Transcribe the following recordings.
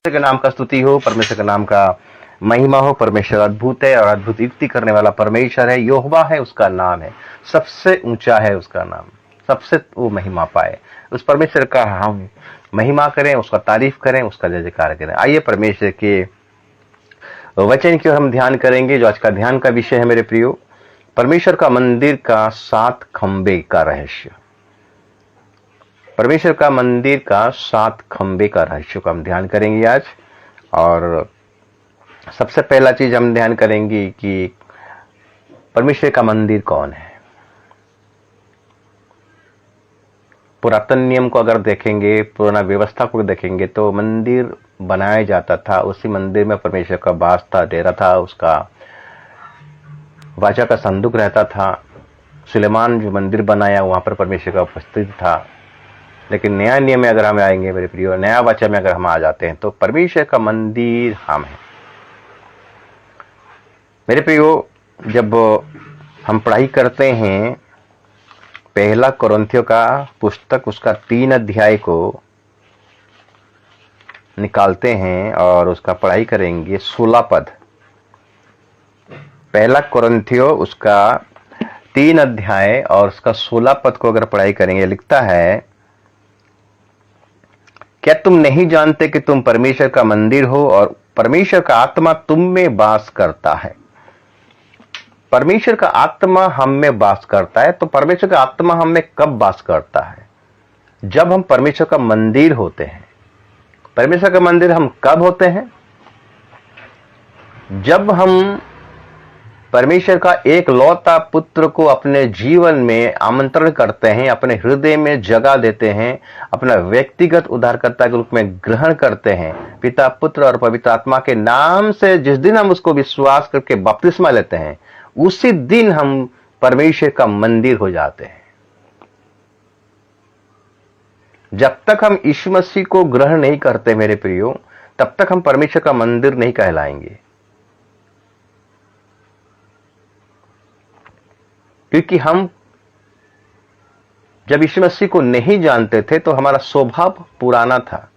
परमेश्वर के नाम का स्तुति हो, परमेश्वर के नाम का महिमा हो। परमेश्वर अद्भुत है और अद्भुत युक्ति करने वाला परमेश्वर है। यहोवा है उसका नाम है, सबसे ऊंचा है उसका नाम, सबसे वो महिमा पाए। उस परमेश्वर का हम महिमा करें, उसका तारीफ करें, उसका जय जयकार करें। आइए परमेश्वर के वचन की ओर हम ध्यान करेंगे। जो आज का ध्यान का विषय है मेरे प्रियो, परमेश्वर का मंदिर का 7 खंबे का रहस्य। परमेश्वर का मंदिर का 7 खंबे का रहस्य का हम ध्यान करेंगे आज। और सबसे पहला चीज हम ध्यान करेंगे कि परमेश्वर का मंदिर कौन है। पुरातन नियम को अगर देखेंगे, पुराना व्यवस्था को देखेंगे तो मंदिर बनाया जाता था, उसी मंदिर में परमेश्वर का वास था, डेरा था, उसका वाचा का संदूक रहता था। सुलेमान जो मंदिर बनाया वहां पर परमेश्वर का उपस्थिति था। लेकिन नया नियम में अगर हम आएंगे मेरे प्रियो, नया वाचा में अगर हम आ जाते हैं तो परमेश्वर का मंदिर हम है। मेरे प्रियो, जब हम पढ़ाई करते हैं पहला कुरिन्थियों का पुस्तक, उसका 3 अध्याय को निकालते हैं और उसका पढ़ाई करेंगे 16 पद। पहला कुरिन्थियों उसका 3 अध्याय और उसका 16 पद को अगर पढ़ाई करेंगे, लिखता है, क्या तुम नहीं जानते कि तुम परमेश्वर का मंदिर हो और परमेश्वर का आत्मा तुम में वास करता है। परमेश्वर का आत्मा हम में वास करता है। तो परमेश्वर का आत्मा हम में कब वास करता है? जब हम परमेश्वर का मंदिर होते हैं। परमेश्वर का मंदिर हम कब होते हैं? जब हम परमेश्वर का एक लौता पुत्र को अपने जीवन में आमंत्रण करते हैं, अपने हृदय में जगह देते हैं, अपना व्यक्तिगत उद्धारकर्ता के रूप में ग्रहण करते हैं, पिता, पुत्र और पवित्र आत्मा के नाम से जिस दिन हम उसको विश्वास करके बपतिस्मा लेते हैं, उसी दिन हम परमेश्वर का मंदिर हो जाते हैं। जब तक हम यीशु मसीह को ग्रहण नहीं करते मेरे प्रियो, तब तक हम परमेश्वर का मंदिर नहीं कहलाएंगे। क्योंकि हम जब यीशु मसीह को नहीं जानते थे तो हमारा स्वभाव पुराना था।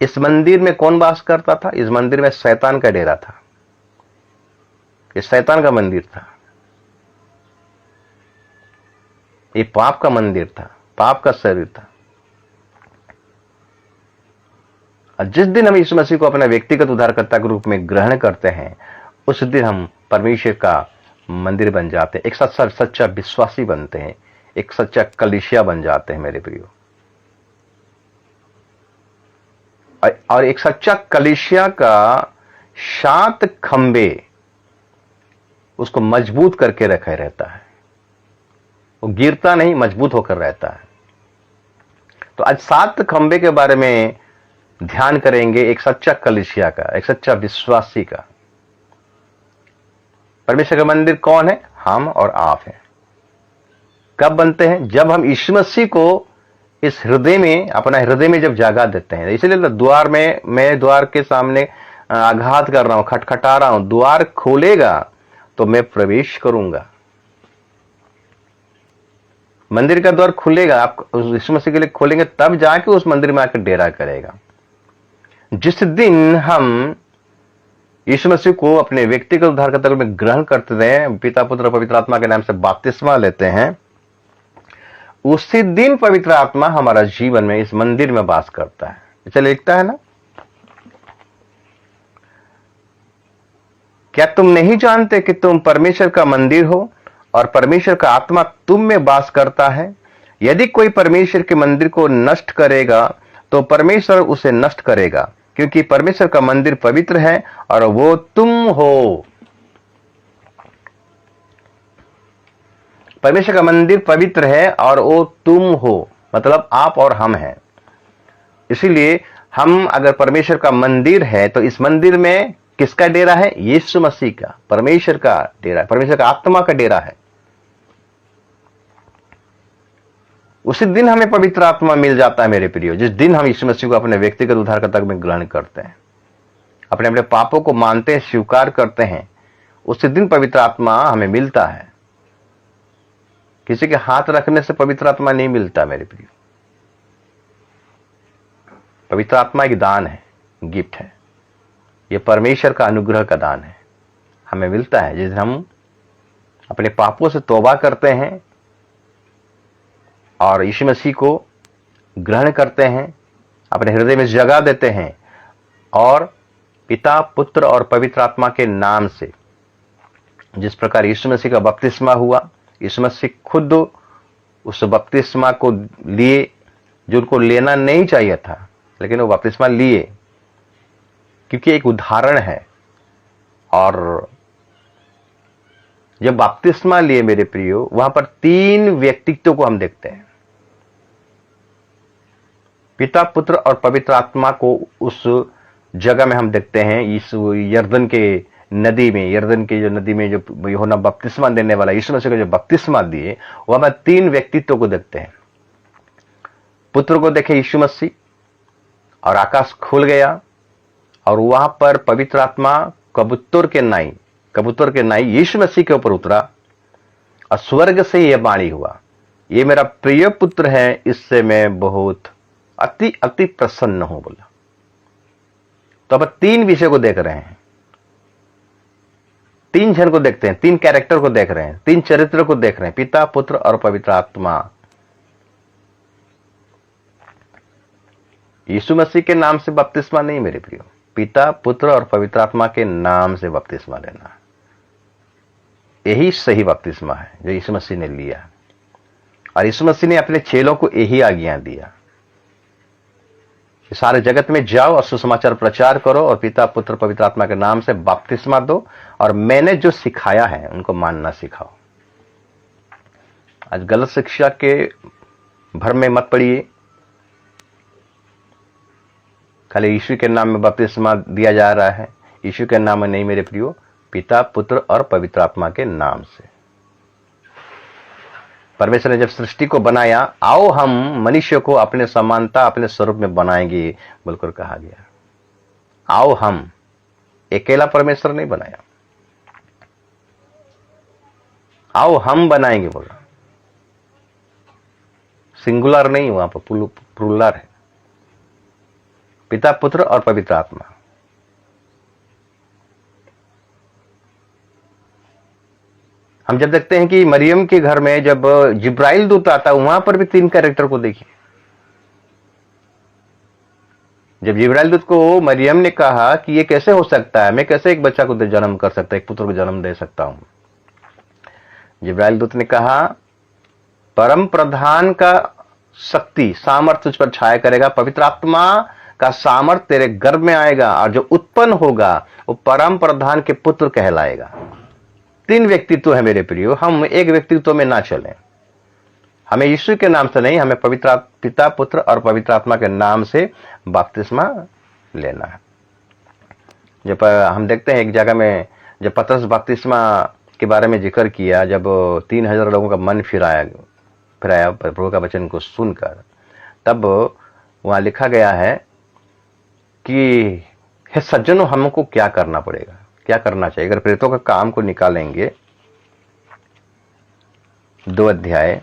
इस मंदिर में कौन वास करता था? इस मंदिर में शैतान का डेरा था। ये शैतान का मंदिर था, ये पाप का मंदिर था, पाप का शरीर था। और जिस दिन हम यीशु मसीह को अपना व्यक्तिगत उद्धारकर्ता के रूप में ग्रहण करते हैं, उस दिन हम परमेश्वर का मंदिर बन जाते हैं, एक सच्चा विश्वासी बनते हैं, एक सच्चा कलीसिया बन जाते हैं मेरे प्रियो। और एक सच्चा कलीसिया का 7 खंबे उसको मजबूत करके रखे रहता है। वो गिरता नहीं, मजबूत होकर रहता है। तो आज 7 खंबे के बारे में ध्यान करेंगे, एक सच्चा कलीसिया का, एक सच्चा विश्वासी का। परमेश्वर का मंदिर कौन है? हम और आप हैं। कब बनते हैं? जब हम यीशु मसीह को इस हृदय में, अपना हृदय में जब जगह देते हैं। इसलिए द्वार में, मैं द्वार के सामने आघात कर रहा हूं, खटखटा रहा हूं, द्वार खोलेगा तो मैं प्रवेश करूंगा। मंदिर का द्वार खुलेगा, आप यीशु मसीह के लिए खोलेंगे, तब जाके उस मंदिर में आकर डेरा करेगा। जिस दिन हम यीशु मसीह को अपने व्यक्तिगत उद्धारकर्ता में ग्रहण करते हैं, पिता, पुत्र, पवित्र आत्मा के नाम से बपतिस्मा लेते हैं, उसी दिन पवित्र आत्मा हमारा जीवन में इस मंदिर में वास करता है। चलिए लिखता है ना, क्या तुम नहीं जानते कि तुम परमेश्वर का मंदिर हो और परमेश्वर का आत्मा तुम में वास करता है? यदि कोई परमेश्वर के मंदिर को नष्ट करेगा तो परमेश्वर उसे नष्ट करेगा, क्योंकि परमेश्वर का मंदिर पवित्र है और वो तुम हो। परमेश्वर का मंदिर पवित्र है और वो तुम हो, मतलब आप और हम हैं। इसीलिए हम अगर परमेश्वर का मंदिर है तो इस मंदिर में किसका डेरा है? यीशु मसीह का, परमेश्वर का डेरा, परमेश्वर का आत्मा का डेरा है। उसी दिन हमें पवित्र आत्मा मिल जाता है मेरे प्रियो, जिस दिन हम यीशु मसीह को अपने व्यक्तिगत उद्धारकर्ता में ग्रहण करते हैं, अपने अपने पापों को मानते हैं, स्वीकार करते हैं, उसी दिन पवित्र आत्मा हमें मिलता है। किसी के हाथ रखने से पवित्र आत्मा नहीं मिलता मेरे प्रियो। पवित्र आत्मा एक दान है, गिफ्ट है, ये परमेश्वर का अनुग्रह का दान है, हमें मिलता है जिस दिन हम अपने पापों से तौबा करते हैं और यीशु मसीह को ग्रहण करते हैं, अपने हृदय में जगह देते हैं और पिता, पुत्र और पवित्र आत्मा के नाम से, जिस प्रकार यीशु मसीह का बपतिस्मा हुआ, यीशु मसीह खुद उस बपतिस्मा को लिए जो उनको लेना नहीं चाहिए था, लेकिन वो बपतिस्मा लिए क्योंकि एक उदाहरण है। और जब बपतिस्मा लिए मेरे प्रियो, वहां पर 3 व्यक्तित्व को हम देखते हैं, पिता, पुत्र और पवित्र आत्मा को उस जगह में हम देखते हैं। इस यर्दन के नदी में, यर्दन की जो नदी में जो यूहन्ना बपतिस्मा देने वाला यीशु मसीह को जो बपतिस्मा दिए, वहां पर 3 व्यक्तित्व को देखते हैं। पुत्र को देखे यीशु मसीह और आकाश खुल गया और वहां पर पवित्र आत्मा कबूतर के नाई यीशु मसीह के ऊपर उतरा और स्वर्ग से यह वाणी हुआ, ये मेरा प्रिय पुत्र है, इससे मैं बहुत अति अति प्रसन्न हूं बोला। तो अब 3 विषय को देख रहे हैं, 3 जन को देखते हैं, 3 कैरेक्टर को देख रहे हैं, 3 चरित्र को देख रहे हैं, पिता, पुत्र और पवित्र आत्मा। यीशु मसीह के नाम से बपतिस्मा नहीं मेरे प्रियो, पिता, पुत्र और पवित्र आत्मा के नाम से बपतिस्मा लेना, यही सही बपतिस्मा है जो यीशु मसीह ने लिया। और यीशु मसीह ने अपने चेलों को यही आज्ञा दिया, सारे जगत में जाओ और सुसमाचार प्रचार करो और पिता, पुत्र, पवित्र आत्मा के नाम से बपतिस्मा दो और मैंने जो सिखाया है उनको मानना सिखाओ। आज गलत शिक्षा के भर में मत पड़िए, खाली यीशु के नाम में बपतिस्मा दिया जा रहा है, यीशु के नाम में नहीं मेरे प्रियो, पिता, पुत्र और पवित्र आत्मा के नाम से। परमेश्वर ने जब सृष्टि को बनाया, आओ हम मनुष्य को अपने समानता, अपने स्वरूप में बनाएंगे बोलकर कहा गया। आओ हम, अकेला परमेश्वर नहीं बनाया, आओ हम बनाएंगे बोला, सिंगुलर नहीं, वहां पर प्लूरल है, पिता, पुत्र और पवित्र आत्मा। हम जब देखते हैं कि मरियम के घर में जब जिब्राइल दूत आता, वहां पर भी 3 कैरेक्टर को देखिए। जब जिब्राइल दूत को मरियम ने कहा कि ये कैसे हो सकता है, मैं कैसे एक बच्चा को जन्म कर सकता, एक पुत्र को जन्म दे सकता हूं, जिब्राइल दूत ने कहा परम प्रधान का शक्ति सामर्थ्य तुझ पर छाया करेगा, पवित्र आत्मा का सामर्थ्य तेरे गर्भ में आएगा और जो उत्पन्न होगा वो परम प्रधान के पुत्र कहलाएगा। 3 व्यक्तित्व है मेरे प्रियो, हम एक व्यक्तित्व में ना चलें, हमें यीशु के नाम से नहीं, हमें पवित्र पिता, पुत्र और पवित्र आत्मा के नाम से बपतिस्मा लेना है। जब हम देखते हैं एक जगह में जब पतरस बपतिस्मा के बारे में जिक्र किया, जब 3000 लोगों का मन फिराया प्रभु का वचन को सुनकर, तब वहां लिखा गया है कि हे सज्जनों, हमको क्या करना पड़ेगा, क्या करना चाहिए। अगर प्रेतों का काम को निकालेंगे, 2 अध्याय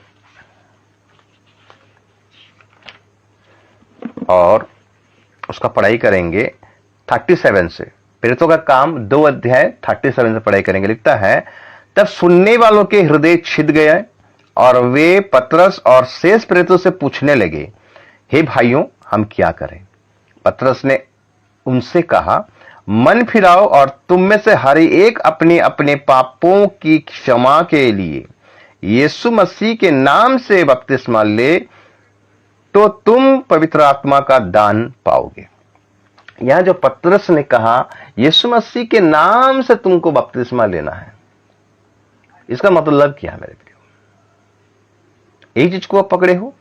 और उसका पढ़ाई करेंगे 37 से, प्रेतों का काम 2 अध्याय 37 से पढ़ाई करेंगे। लिखता है तब सुनने वालों के हृदय छिद गए और वे पतरस और शेष प्रेतों से पूछने लगे, हे भाइयों, हम क्या करें। पतरस ने उनसे कहा, मन फिराओ और तुम में से हर एक अपने अपने पापों की क्षमा के लिए यीशु मसीह के नाम से बपतिस्मा ले, तो तुम पवित्र आत्मा का दान पाओगे। यहां जो पतरस ने कहा यीशु मसीह के नाम से तुमको बपतिस्मा लेना है, इसका मतलब क्या है मेरे प्रियो? एक चीज को आप पकड़े हो,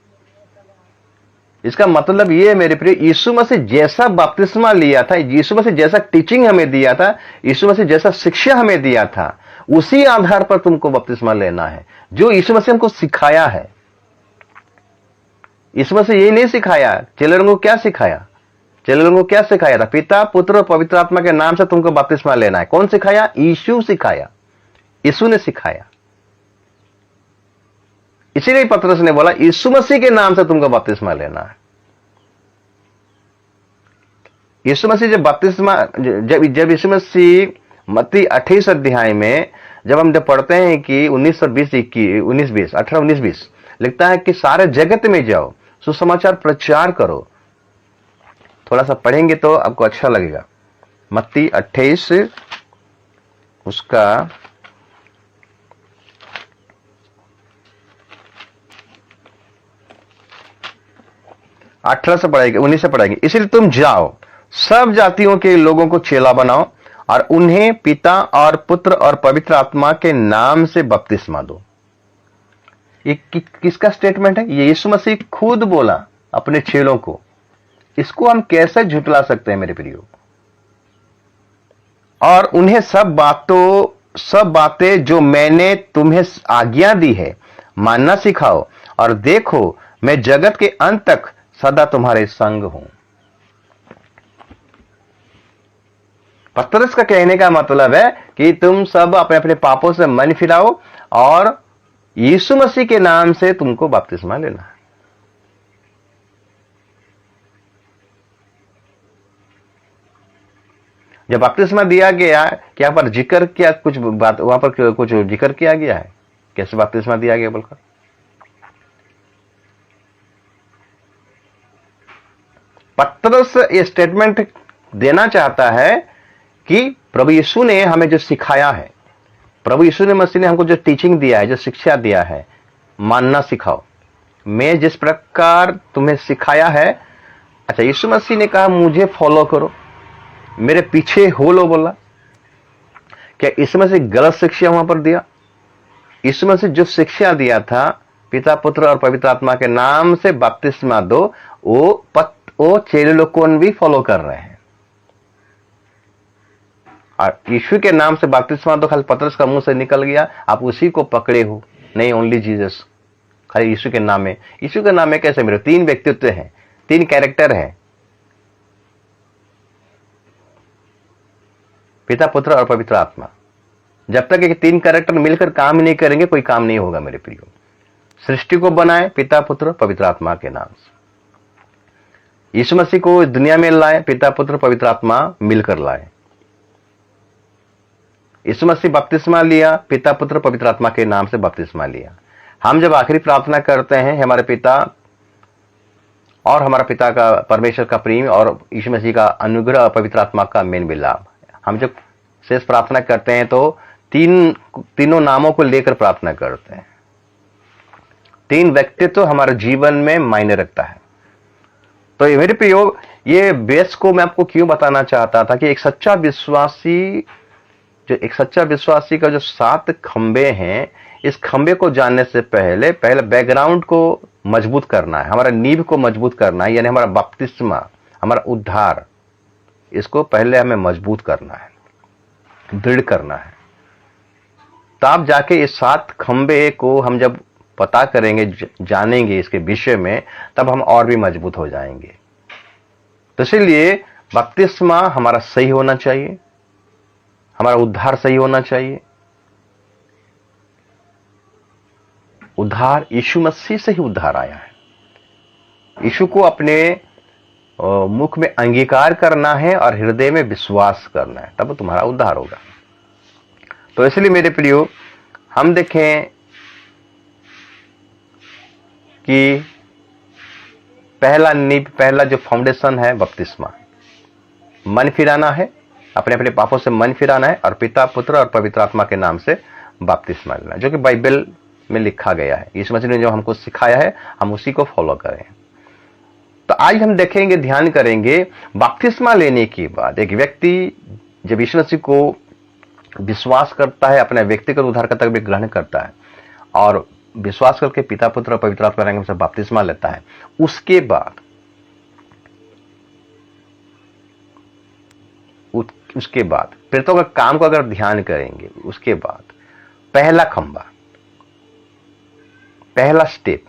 इसका मतलब यह है मेरे प्रिय, यीशु मसीह जैसा बपतिस्मा लिया था, यीशु मसीह जैसा टीचिंग हमें दिया था, यीशु मसीह जैसा शिक्षा हमें दिया था, उसी आधार पर तुमको बपतिस्मा लेना है जो यीशु मसीह हमको सिखाया है। यीशु मसीह यही नहीं सिखाया, चेलों को क्या सिखाया? चेलों को क्या सिखाया था? पिता, पुत्र और पवित्र आत्मा के नाम से तुमको बपतिस्मा लेना है। कौन सिखाया? यीशु सिखाया, यीशु ने सिखाया। इसीलिए पतरस ने बोला यीशु मसीह के नाम से तुमको बपतिस्मा लेना है। यीशु मसीह जब बपतिस्मा जब जब यीशु मसीह मत्ती 28 अध्याय में जब हम जब पढ़ते हैं कि 19 और 20 19 20 18 19 20 लिखता है कि सारे जगत में जाओ, सुसमाचार प्रचार करो। थोड़ा सा पढ़ेंगे तो आपको अच्छा लगेगा। मत्ती 28 उसका 18 से पढ़ाएंगे, 19 से पढ़ाएंगे। इसलिए तुम जाओ, सब जातियों के लोगों को चेला बनाओ और उन्हें पिता और पुत्र और पवित्र आत्मा के नाम से बपतिस्मा दो। ये किसका स्टेटमेंट है? ये यीशु मसीह खुद बोला अपने चेलों को। इसको हम कैसे झुटला सकते हैं मेरे प्रियो? और उन्हें सब बातें जो मैंने तुम्हें आज्ञा दी है मानना सिखाओ, और देखो मैं जगत के अंत तक सदा तुम्हारे संग हूं। पतरस का कहने का मतलब है कि तुम सब अपने अपने पापों से मन फिराओ और यीशु मसीह के नाम से तुमको बपतिस्मा लेना है। जब बपतिस्मा दिया गया, क्या पर जिक्र किया कुछ बात, वहां पर कुछ जिक्र किया गया है कैसे बपतिस्मा दिया गया बोलकर? पतरस ये स्टेटमेंट देना चाहता है कि प्रभु यीशु ने हमें जो सिखाया है, प्रभु यीशु ने मसीह ने हमको जो टीचिंग दिया है, जो शिक्षा दिया है, मानना सिखाओ। मैं जिस प्रकार तुम्हें सिखाया है, अच्छा यीशु मसीह ने कहा मुझे फॉलो करो, मेरे पीछे हो लो बोला। क्या यीशु मसीह गलत शिक्षा वहां पर दिया? यीशु मसीह जो शिक्षा दिया था पिता पुत्र और पवित्र आत्मा के नाम से बपतिस्मा दो, वो चेले लोग को भी फॉलो कर रहे हैं। और यीशु के नाम से बपतिस्मा दो खाली पतरस का मुंह से निकल गया, आप उसी को पकड़े हो। नहीं, ओनली जीसस, खाली यीशु के नाम में। यीशु के नाम में कैसे? मेरे 3 व्यक्तित्व हैं, 3 कैरेक्टर हैं, पिता पुत्र और पवित्र आत्मा। जब तक ये 3 कैरेक्टर मिलकर काम नहीं करेंगे कोई काम नहीं होगा मेरे प्रियो। सृष्टि को बनाए पिता पुत्र पवित्र आत्मा के नाम से, यीशु मसीह को दुनिया में लाए पिता पुत्र पवित्र आत्मा मिलकर लाए। यीशु मसीह बपतिस्मा लिया, पिता पुत्र पवित्र आत्मा के नाम से बपतिस्मा लिया। हम जब आखिरी प्रार्थना करते हैं, हमारे पिता और हमारा पिता का परमेश्वर का प्रेम और यीशु मसीह का अनुग्रह और पवित्र आत्मा का मेन मिलाप, हम जब शेष प्रार्थना करते हैं तो तीनों नामों को लेकर प्रार्थना करते हैं। 3 व्यक्तित्व हमारे जीवन में मायने रखता है। तो ये मेरे प्रियो, ये बेस को मैं आपको क्यों बताना चाहता था कि एक सच्चा विश्वासी का जो 7 खंबे हैं, इस खंबे को जानने से पहले बैकग्राउंड को मजबूत करना है, हमारा नींव को मजबूत करना है, यानी हमारा बपतिस्मा, हमारा उद्धार, इसको पहले हमें मजबूत करना है, दृढ़ करना है। तब जाके इस 7 खंबे को हम जब पता करेंगे, जानेंगे इसके विषय में, तब हम और भी मजबूत हो जाएंगे। तो इसलिए बपतिस्मा हमारा सही होना चाहिए, हमारा उद्धार सही होना चाहिए। उद्धार यीशु मसीह से ही उद्धार आया है। यीशु को अपने मुख में अंगीकार करना है और हृदय में विश्वास करना है, तब तुम्हारा उद्धार होगा। तो इसलिए मेरे प्रियो, हम देखें कि पहला जो फाउंडेशन है बपतिस्मा, मन फिराना है, अपने अपने पापों से मन फिराना है और पिता पुत्र और पवित्र आत्मा के नाम से बपतिस्मा लेना, जो कि बाइबल में लिखा गया है। यीशु मसीह ने जो हमको सिखाया है, हम उसी को फॉलो करें। तो आज हम देखेंगे, ध्यान करेंगे, बपतिस्मा लेने के बाद एक व्यक्ति जब यीशु मसीह को विश्वास करता है, अपने व्यक्तिगत उद्धारकर्ता भी ग्रहण करता है और विश्वास करके पिता पुत्र और पवित्र आत्मा के नाम से बपतिस्मा लेता है, उसके बाद प्रेरितों का काम को अगर ध्यान करेंगे, उसके बाद पहला खंबा, पहला स्टेप,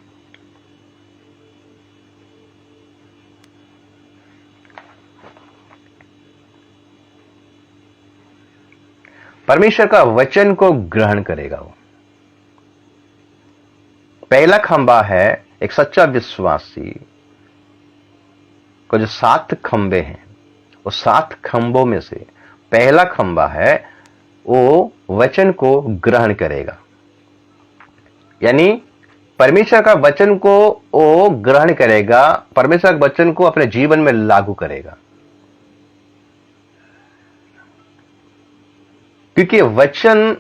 परमेश्वर का वचन को ग्रहण करेगा। वो पहला खंबा है एक सच्चा विश्वासी को जो 7 खंबे हैं वो 7 खंभों में से पहला खंभा है वो वचन को ग्रहण करेगा, यानी परमेश्वर का वचन को वो ग्रहण करेगा, परमेश्वर के वचन को अपने जीवन में लागू करेगा। क्योंकि वचन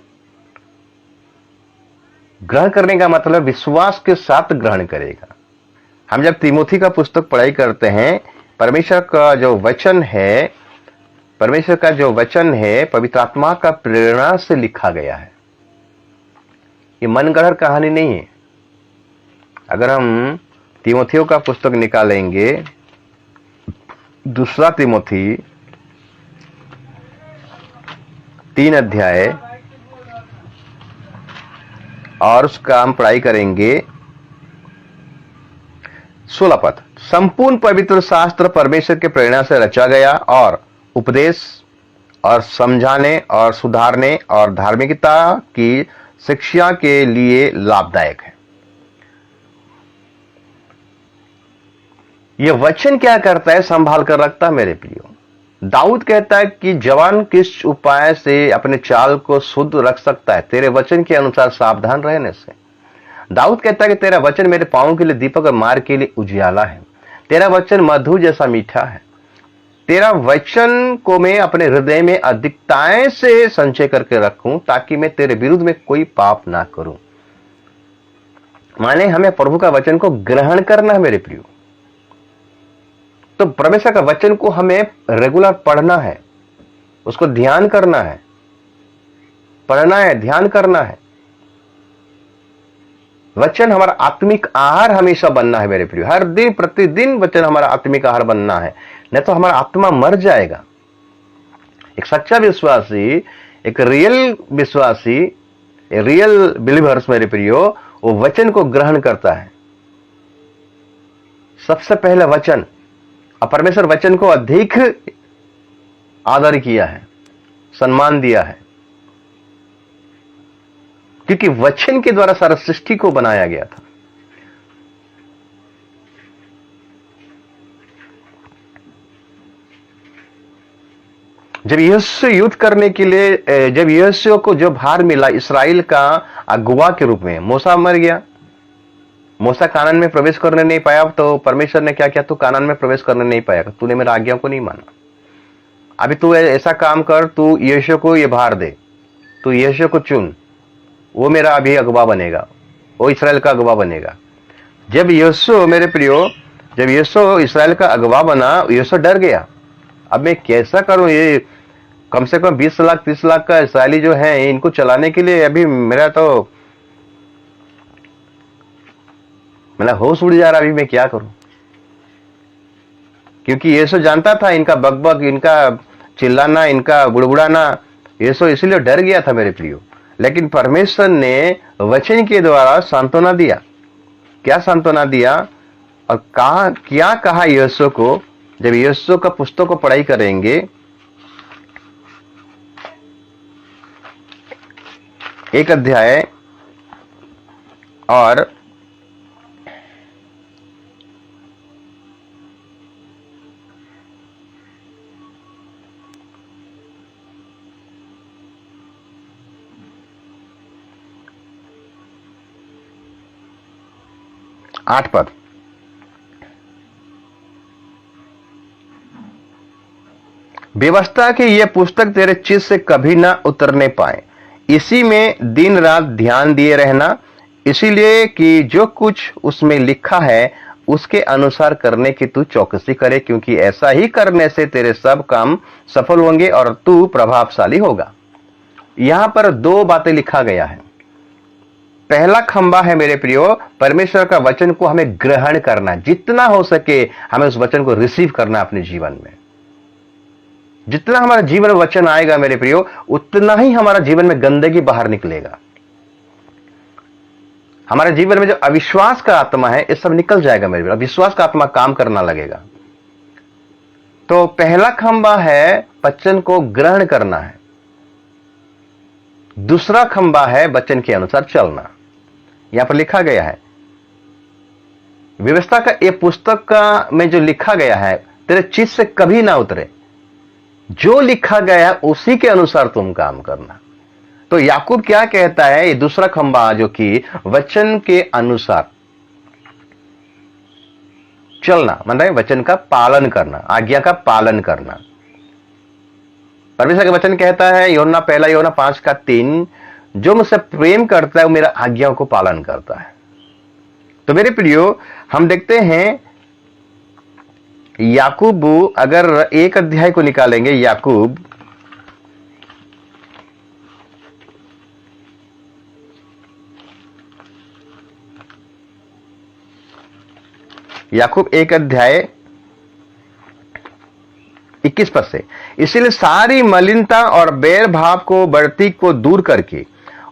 ग्रहण करने का मतलब विश्वास के साथ ग्रहण करेगा। हम जब तिमोथी का पुस्तक पढ़ाई करते हैं, परमेश्वर का जो वचन है, परमेश्वर का जो वचन है पवित्र आत्मा का प्रेरणा से लिखा गया है। ये मनगढ़ंत कहानी नहीं है। अगर हम तिमोथियों का पुस्तक निकालेंगे, दूसरा तिमोथी 3 अध्याय और उसका हम पढ़ाई करेंगे 16 पद। संपूर्ण पवित्र शास्त्र परमेश्वर के प्रेरणा से रचा गया और उपदेश और समझाने और सुधारने और धार्मिकता की शिक्षा के लिए लाभदायक है। यह वचन क्या करता है? संभाल कर रखता है मेरे प्रियो। दाऊद कहता है कि जवान किस उपाय से अपने चाल को शुद्ध रख सकता है? तेरे वचन के अनुसार सावधान रहने से। दाऊद कहता है कि तेरा वचन मेरे पांवों के लिए दीपक और मार्ग के लिए उजियाला है। तेरा वचन मधु जैसा मीठा है। तेरा वचन को मैं अपने हृदय में अधिकताएं से संचय करके रखूं ताकि मैं तेरे विरुद्ध में कोई पाप ना करूं। माने हमें प्रभु का वचन को ग्रहण करना है मेरे प्रियो। तो परमेश्वर का वचन को हमें रेगुलर पढ़ना है, उसको ध्यान करना है, पढ़ना है, ध्यान करना है। वचन हमारा आत्मिक आहार हमेशा बनना है मेरे प्रियो। हर दिन प्रतिदिन वचन हमारा आत्मिक आहार बनना है, नहीं तो हमारा आत्मा मर जाएगा। एक सच्चा विश्वासी, एक रियल विश्वासी, रियल बिलीवर्स मेरे प्रियो, वो वचन को ग्रहण करता है। सबसे पहले वचन, और परमेश्वर वचन को अधिक आदर किया है, सम्मान दिया है, क्योंकि वचन के द्वारा सारा सृष्टि को बनाया गया था। जब यीशु युद्ध करने के लिए, जब यीशु को जो भार मिला इस्राएल का अगुवा के रूप में, मूसा मर गया, मूसा कानान में प्रवेश करने नहीं पाया, तो परमेश्वर ने क्या किया? तू कानान में प्रवेश करने नहीं पाया, तूने मेरा आज्ञा को नहीं माना। अभी तू ऐसा काम कर, तू यीशु को ये भार दे, तू यीशु को चुन, वो मेरा अभी अगुवा बनेगा, वो इस्राएल का अगुवा बनेगा। जब यीशु मेरे प्रियो, जब यीशु इस्राएल का अगुवा बना, यीशु डर गया। अब मैं कैसा करूं? ये कम से कम 20 लाख 30 लाख का इसराइली जो है, इनको चलाने के लिए अभी मेरा तो मेरा होश उड़ जा रहा, अभी मैं क्या करूं? क्योंकि यीशु जानता था इनका बकबक, इनका चिल्लाना, इनका बुड़बुड़ाना। यीशु इसलिए डर गया था मेरे प्रियो। लेकिन परमेश्वर ने वचन के द्वारा सांत्वना दिया। क्या सांत्वना दिया और क्या कहा यीशु को? जब यीशु का पुस्तक को पढ़ाई करेंगे, एक अध्याय और 8 पद। व्यवस्था की यह पुस्तक तेरे चित्त से कभी ना उतरने पाए, इसी में दिन रात ध्यान दिए रहना, इसीलिए कि जो कुछ उसमें लिखा है उसके अनुसार करने की तू चौकसी करे, क्योंकि ऐसा ही करने से तेरे सब काम सफल होंगे और तू प्रभावशाली होगा। यहां पर 2 बातें लिखा गया है। पहला खंबा है मेरे प्रियो, परमेश्वर का वचन को हमें ग्रहण करना, जितना हो सके हमें उस वचन को रिसीव करना अपने जीवन में। जितना हमारा जीवन में वचन आएगा मेरे प्रियो, उतना ही हमारा जीवन में गंदगी बाहर निकलेगा। हमारे जीवन में जो अविश्वास का आत्मा है, ये सब निकल जाएगा मेरे प्रियो। विश्वास का आत्मा काम करना लगेगा। तो पहला खंबा है वचन को ग्रहण करना है, दूसरा खंबा है वचन के अनुसार चलना। यहां पर लिखा गया है, व्यवस्था का ये पुस्तक का में जो लिखा गया है तेरे चित्त से कभी ना उतरे। जो लिखा गया है उसी के अनुसार तुम काम करना। तो याकूब क्या कहता है, ये दूसरा खंबा जो कि वचन के अनुसार चलना, मतलब वचन का पालन करना, आज्ञा का पालन करना। परमेश्वर का वचन कहता है यूहन्ना 1 जो मुझसे प्रेम करता है वो मेरा आज्ञाओं को पालन करता है। तो मेरे प्रियो, हम देखते हैं याकूब, अगर 1 अध्याय को निकालेंगे, याकूब 1 अध्याय 21 पद से, इसीलिए सारी मलिनता और बैर भाव को, बढ़ती को दूर करके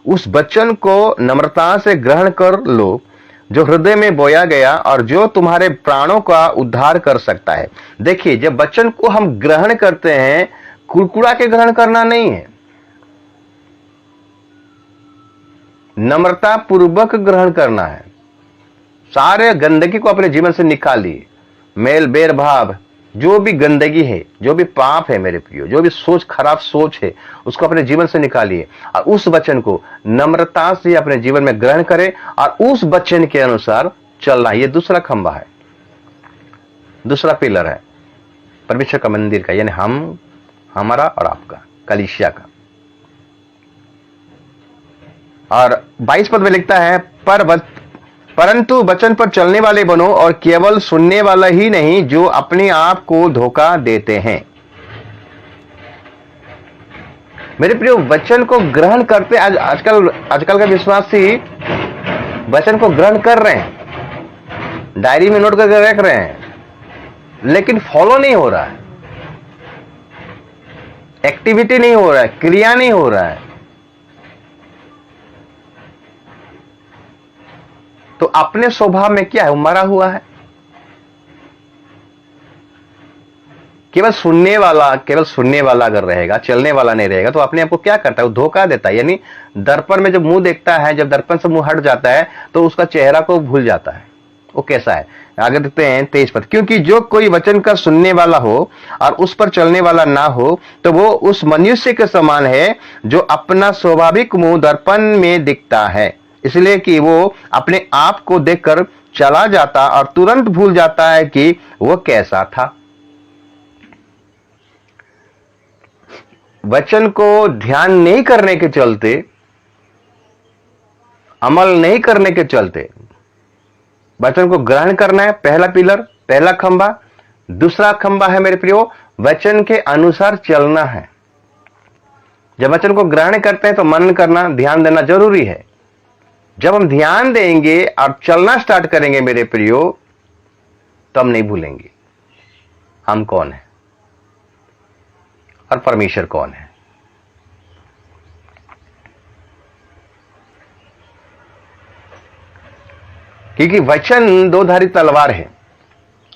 उस वचन को नम्रता से ग्रहण कर लो जो हृदय में बोया गया और जो तुम्हारे प्राणों का उद्धार कर सकता है। देखिए, जब वचन को हम ग्रहण करते हैं, कुड़कुड़ा के ग्रहण करना नहीं है, नम्रता पूर्वक ग्रहण करना है। सारे गंदगी को अपने जीवन से निकालिए, मेल बेर भाव, जो भी गंदगी है, जो भी पाप है मेरे प्रियो, जो भी खराब सोच है, उसको अपने जीवन से निकालिए और उस वचन को नम्रता से अपने जीवन में ग्रहण करें और उस वचन के अनुसार चलना। ये दूसरा खंबा है, दूसरा पिलर है परमेश्वर का मंदिर का, यानी हमारा और आपका, कलीसिया का। और 22 पद में लिखता है, परंतु वचन पर चलने वाले बनो और केवल सुनने वाला ही नहीं जो अपने आप को धोखा देते हैं। मेरे प्रियो, वचन को ग्रहण करते, आजकल का विश्वासी वचन को ग्रहण कर रहे हैं, डायरी में नोट करके रख रहे हैं, लेकिन फॉलो नहीं हो रहा है, एक्टिविटी नहीं हो रहा है, क्रिया नहीं हो रहा है। तो अपने स्वभाव में क्या है, वो मरा हुआ है। केवल सुनने वाला अगर रहेगा, चलने वाला नहीं रहेगा, तो अपने आप को क्या करता है, वो धोखा देता है। यानी दर्पण में जब मुंह देखता है, जब दर्पण से मुंह हट जाता है तो उसका चेहरा को भूल जाता है, वो कैसा है। आगे देखते हैं 23 पद, क्योंकि जो कोई वचन का सुनने वाला हो और उस पर चलने वाला ना हो तो वो उस मनुष्य के समान है जो अपना स्वाभाविक मुंह दर्पण में दिखता है, इसलिए कि वो अपने आप को देखकर चला जाता और तुरंत भूल जाता है कि वो कैसा था। वचन को ध्यान नहीं करने के चलते, अमल नहीं करने के चलते, वचन को ग्रहण करना है, पहला पिलर, पहला खंबा। दूसरा खंबा है मेरे प्रियो, वचन के अनुसार चलना है। जब वचन को ग्रहण करते हैं तो मनन करना, ध्यान देना जरूरी है। जब हम ध्यान देंगे और चलना स्टार्ट करेंगे मेरे प्रियो, तो हम नहीं भूलेंगे हम कौन है और परमेश्वर कौन है। क्योंकि वचन दो धारी तलवार है,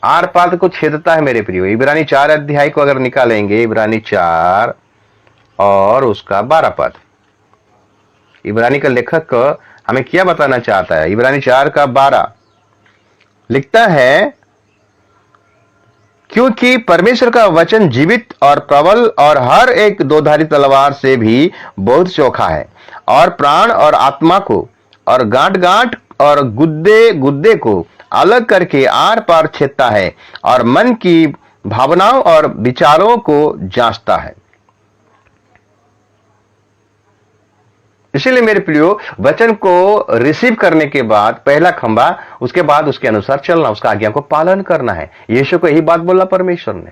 आर पार को छेदता है मेरे प्रियो। इब्रानी 4 अध्याय को अगर निकालेंगे, इब्रानी 4 और उसका 12 पद, इब्रानी का लेखक हमें क्या बताना चाहता है। इब्रानी 4 का 12 लिखता है, क्योंकि परमेश्वर का वचन जीवित और प्रबल और हर एक दोधारी तलवार से भी बहुत चोखा है और प्राण और आत्मा को और गांठ गांठ और गुद्दे गुद्दे को अलग करके आर पार छेदता है और मन की भावनाओं और विचारों को जांचता है। इसीलिए मेरे प्रियो, वचन को रिसीव करने के बाद पहला खंबा, उसके बाद उसके अनुसार चलना, उसका आज्ञा को पालन करना है। यीशु को यही बात बोला परमेश्वर ने,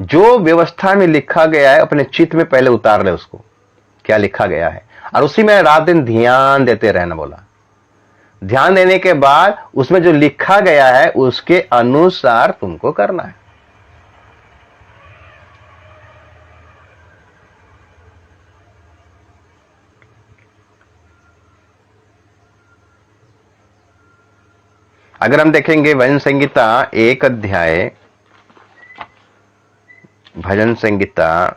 जो व्यवस्था में लिखा गया है अपने चित्त में पहले उतार ले उसको, क्या लिखा गया है, और उसी में रात दिन ध्यान देते रहना बोला। ध्यान देने के बाद उसमें जो लिखा गया है उसके अनुसार तुमको करना है। अगर हम देखेंगे भजन संगीता 1 अध्याय, भजन संगीता 1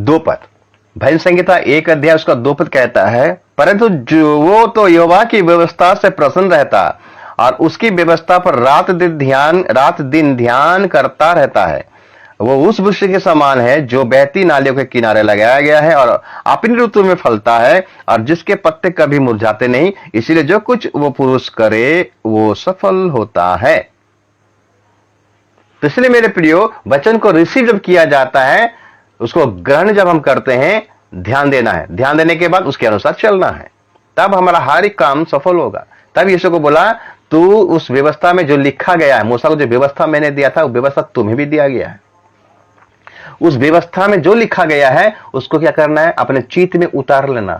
दो पद, भजन संहिता 1 अध्याय उसका 2 पद कहता है, परंतु जो वो तो यहोवा की व्यवस्था से प्रसन्न रहता और उसकी व्यवस्था पर रात दिन ध्यान करता रहता है। वो उस वृक्ष के समान है जो बहती नालियों के किनारे लगाया गया है और अपनी ऋतु में फलता है और जिसके पत्ते कभी मुरझाते नहीं, इसीलिए जो कुछ वो पुरुष करे वो सफल होता है। तो इसलिए मेरे प्रियो, वचन को रिसीव जब किया जाता है, उसको ग्रहण जब हम करते हैं, ध्यान देना है, ध्यान देने के बाद उसके अनुसार चलना है, तब हमारा हर एक काम सफल होगा। तब यीशु को बोला, तू उस व्यवस्था में जो लिखा गया है, मूसा को जो व्यवस्था मैंने दिया था वो व्यवस्था तुम्हें भी दिया गया है। उस व्यवस्था में जो लिखा गया है उसको क्या करना है, अपने चित्त में उतार लेना,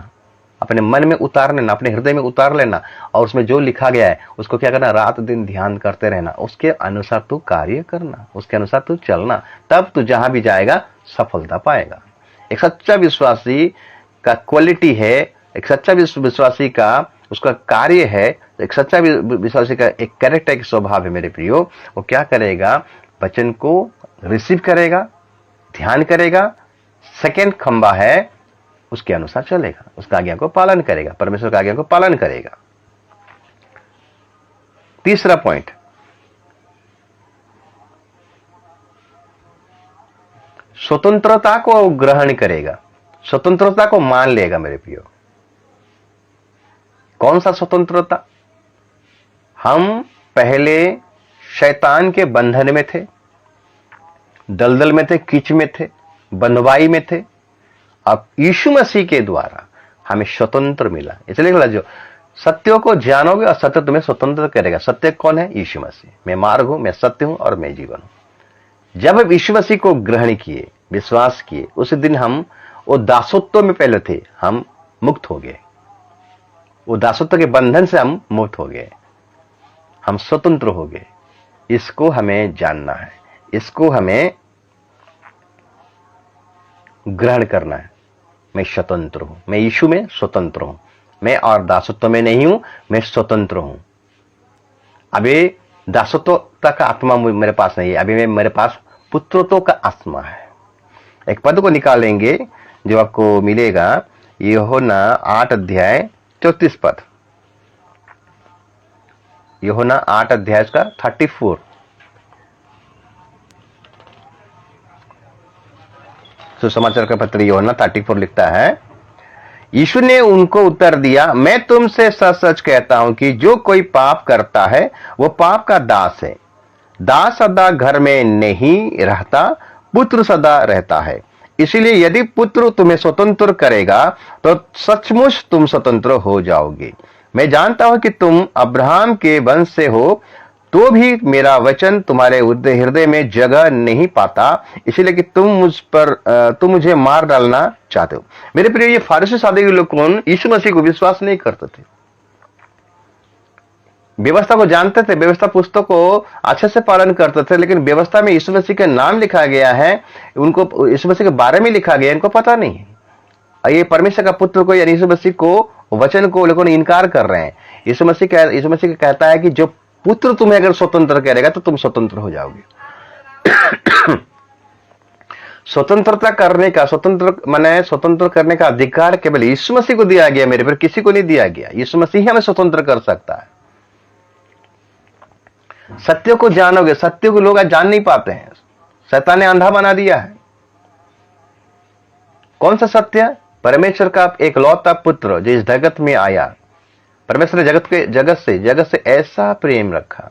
अपने मन में उतार लेना, अपने हृदय में उतार लेना, और उसमें जो लिखा गया है उसको क्या करना, रात दिन ध्यान करते रहना, उसके अनुसार तू कार्य करना, उसके अनुसार तू चलना, तब तू जहां भी जाएगा सफलता पाएगा। एक सच्चा विश्वासी का क्वालिटी है, एक सच्चा विश्वासी का उसका कार्य है, एक सच्चा विश्वासी का एक कैरेक्टर, एक स्वभाव है मेरे प्रियो। वो क्या करेगा, वचन को रिसीव करेगा, ध्यान करेगा, सेकंड खंबा है उसके अनुसार चलेगा, उसका आज्ञा को पालन करेगा, परमेश्वर का आज्ञा को पालन करेगा। तीसरा पॉइंट, स्वतंत्रता को ग्रहण करेगा, स्वतंत्रता को मान लेगा मेरे प्रियो। कौन सा स्वतंत्रता? हम पहले शैतान के बंधन में थे, दलदल में थे, कीच में थे, बंधुआई में थे। अब यीशु मसीह के द्वारा हमें स्वतंत्र मिला। इसलिए बोला, जो सत्यों को जानोगे और सत्य तुम्हें स्वतंत्र करेगा। सत्य कौन है? यीशु मसीह। मैं मार्ग हूं, मैं सत्य हूं और मैं जीवन हूं। जब हम यीशु मसीह को ग्रहण किए, विश्वास किए, उस दिन हम वो दासत्व में पहले थे, हम मुक्त हो गए। वो दासत्व के बंधन से हम मुक्त हो गए, हम स्वतंत्र हो गए। इसको हमें जानना है, इसको हमें ग्रहण करना है। मैं स्वतंत्र हूं, मैं यीशु में स्वतंत्र हूं, मैं और दासत्व में नहीं हूं, मैं स्वतंत्र हूं। अभी दासत्व का आत्मा मेरे पास नहीं है, अभी मेरे पास पुत्रत्व का आत्मा है। एक पद को निकालेंगे जो आपको मिलेगा, यूहन्ना 8 अध्याय 34 पद, यूहन्ना 8 अध्याय का 34। सुसमाचार का पत्र यूहन्ना 34 लिखता है, यीशु ने उनको उत्तर दिया, मैं तुमसे सच सच कहता हूं कि जो कोई पाप करता है वो पाप का दास है। दास सदा घर में नहीं रहता, पुत्र सदा रहता है। इसीलिए यदि पुत्र तुम्हें स्वतंत्र करेगा तो सचमुच तुम स्वतंत्र हो जाओगे। मैं जानता हूं कि तुम अब्राहम के वंश से हो, तो भी मेरा वचन तुम्हारे हृदय में जगह नहीं पाता, इसलिए कि तुम मुझे मार डालना चाहते हो। मेरे प्रिय, ये फारसी सादे के लोग कौन यीशु मसीह को विश्वास नहीं करते थे, व्यवस्था को जानते थे, व्यवस्था पुस्तक को अच्छे से पालन करते थे, लेकिन व्यवस्था में यीशु मसीह का नाम लिखा गया है, उनको यीशु मसीह के बारे में लिखा गया है, इनको पता नहीं है। ये परमेश्वर का पुत्र को यानी यीशु मसीह को, वचन को लोगों ने इनकार कर रहे हैं। यीशु मसीह कहता है कि जो पुत्र तुम्हें अगर स्वतंत्र करेगा तो तुम स्वतंत्र हो जाओगे। स्वतंत्रता करने का, स्वतंत्र करने का अधिकार केवल यीशु मसीह को दिया गया, मेरे पर किसी को नहीं दिया गया। यीशु मसीह हमें स्वतंत्र कर सकता है। सत्य को जानोगे, सत्य को लोग आज जान नहीं पाते हैं, शैतान ने अंधा बना दिया है। कौन सा सत्य? परमेश्वर का एक लौता पुत्र जो इस जगत में आया। परमेश्वर ने जगत से ऐसा प्रेम रखा,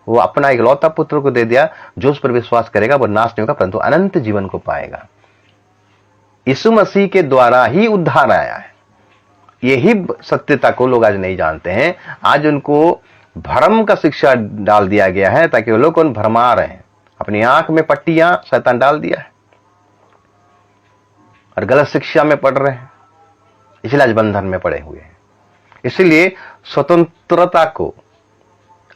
वो अपना एक लौता पुत्र को दे दिया, जो उस पर विश्वास करेगा वो नाश नहीं होगा परंतु अनंत जीवन को पाएगा। यीशु मसीह के द्वारा ही उद्धार आया है। यही सत्यता को लोग आज नहीं जानते हैं। आज उनको भ्रम का शिक्षा डाल दिया गया है, ताकि वो लोग भरमा रहे हैं, अपनी आंख में पट्टियां शैतान डाल दिया है और गलत शिक्षा में पढ़ रहे हैं, इसलिए आज बंधन में पड़े हुए हैं। इसलिए स्वतंत्रता को,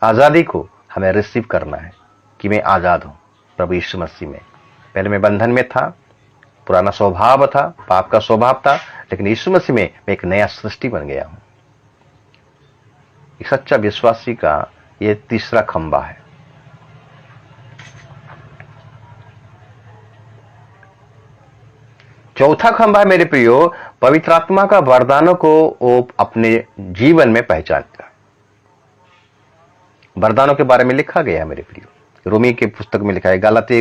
आजादी को हमें रिसीव करना है कि मैं आजाद हूं प्रभु यीशु मसीह में। पहले मैं बंधन में था, पुराना स्वभाव था, पाप का स्वभाव था, लेकिन यीशु मसीह में मैं एक नया सृष्टि बन गया हूं। एक सच्चा विश्वासी का यह तीसरा खंबा है। चौथा खंभा है मेरे प्रियो, पवित्र आत्मा का वरदानों को वो अपने जीवन में पहचानेगा। वरदानों के बारे में लिखा गया है मेरे प्रियो, रोमी के पुस्तक में लिखा है, गलाती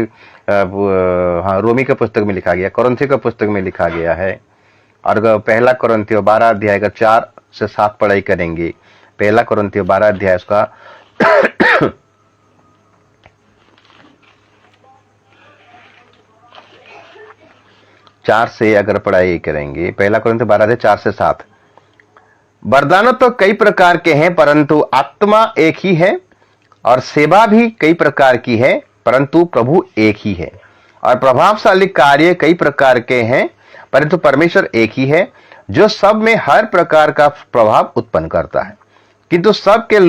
रोमी के पुस्तक में लिखा गया, कोरिन्थियों के पुस्तक में लिखा गया है। और पहला कोरिन्थियों 12 अध्याय का 4 से 7 पढ़ाई करेंगे। पहला कोरिन्थियों 12 अध्याय उसका 4 से अगर पढ़ाई करेंगे, पहला कोरिन्थियों 12 अध्याय 4 से 7। वरदान तो कई प्रकार के हैं परंतु आत्मा एक ही है, और सेवा भी कई प्रकार की है परंतु प्रभु एक ही है, और प्रभावशाली कार्य कई प्रकार के हैं परंतु परमेश्वर एक ही है, जो सब में हर प्रकार का प्रभाव उत्पन्न करता है, किंतु सबके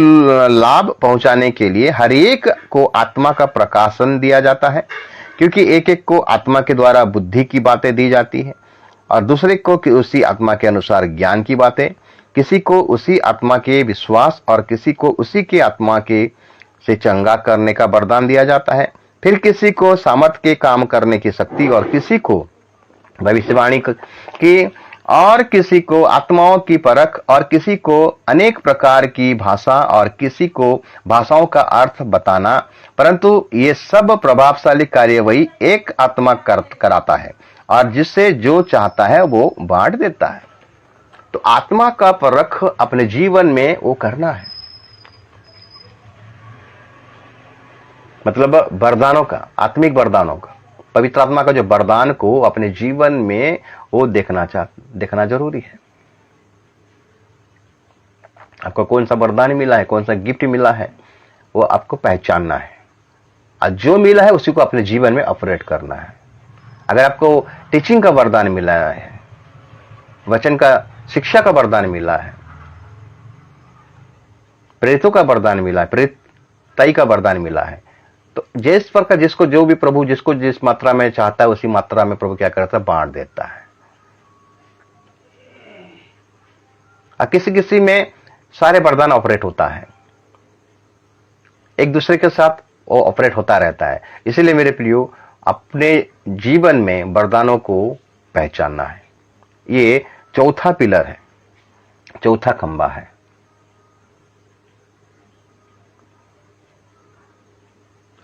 लाभ पहुंचाने के लिए हर एक को आत्मा का प्रकाशन दिया जाता है, क्योंकि एक एक को आत्मा के द्वारा बुद्धि की बातें दी जाती है, और दूसरे को उसी आत्मा के अनुसार ज्ञान की बातें, किसी को उसी आत्मा के विश्वास, और किसी को उसी के आत्मा के से चंगा करने का वरदान दिया जाता है, फिर किसी को सामर्थ के काम करने की शक्ति, और किसी को भविष्यवाणी की, और किसी को आत्माओं की परख, और किसी को अनेक प्रकार की भाषा, और किसी को भाषाओं का अर्थ बताना, परंतु ये सब प्रभावशाली कार्य वही एक आत्मा कराता है, और जिससे जो चाहता है वो बांट देता है। तो आत्मा का परख अपने जीवन में वो करना है, मतलब वरदानों का, आत्मिक वरदानों का, पवित्र आत्मा का जो वरदान को अपने जीवन में वो देखना जरूरी है। आपको कौन सा वरदान मिला है, कौन सा गिफ्ट मिला है, वो आपको पहचानना है, और जो मिला है उसी को अपने जीवन में ऑपरेट करना है। अगर आपको टीचिंग का वरदान मिला है, वचन का शिक्षा का वरदान मिला है, प्रेरितों का वरदान मिला है, प्रेरिताई का वरदान मिला है, तो जिस प्रकार जिसको जो भी प्रभु जिसको जिस मात्रा में चाहता है उसी मात्रा में प्रभु क्या करता है, बांट देता है। और किसी किसी में सारे वरदान ऑपरेट होता है, एक दूसरे के साथ वो ऑपरेट होता रहता है। इसीलिए मेरे प्रियो, अपने जीवन में वरदानों को पहचानना है। ये चौथा पिलर है, चौथा खंबा है।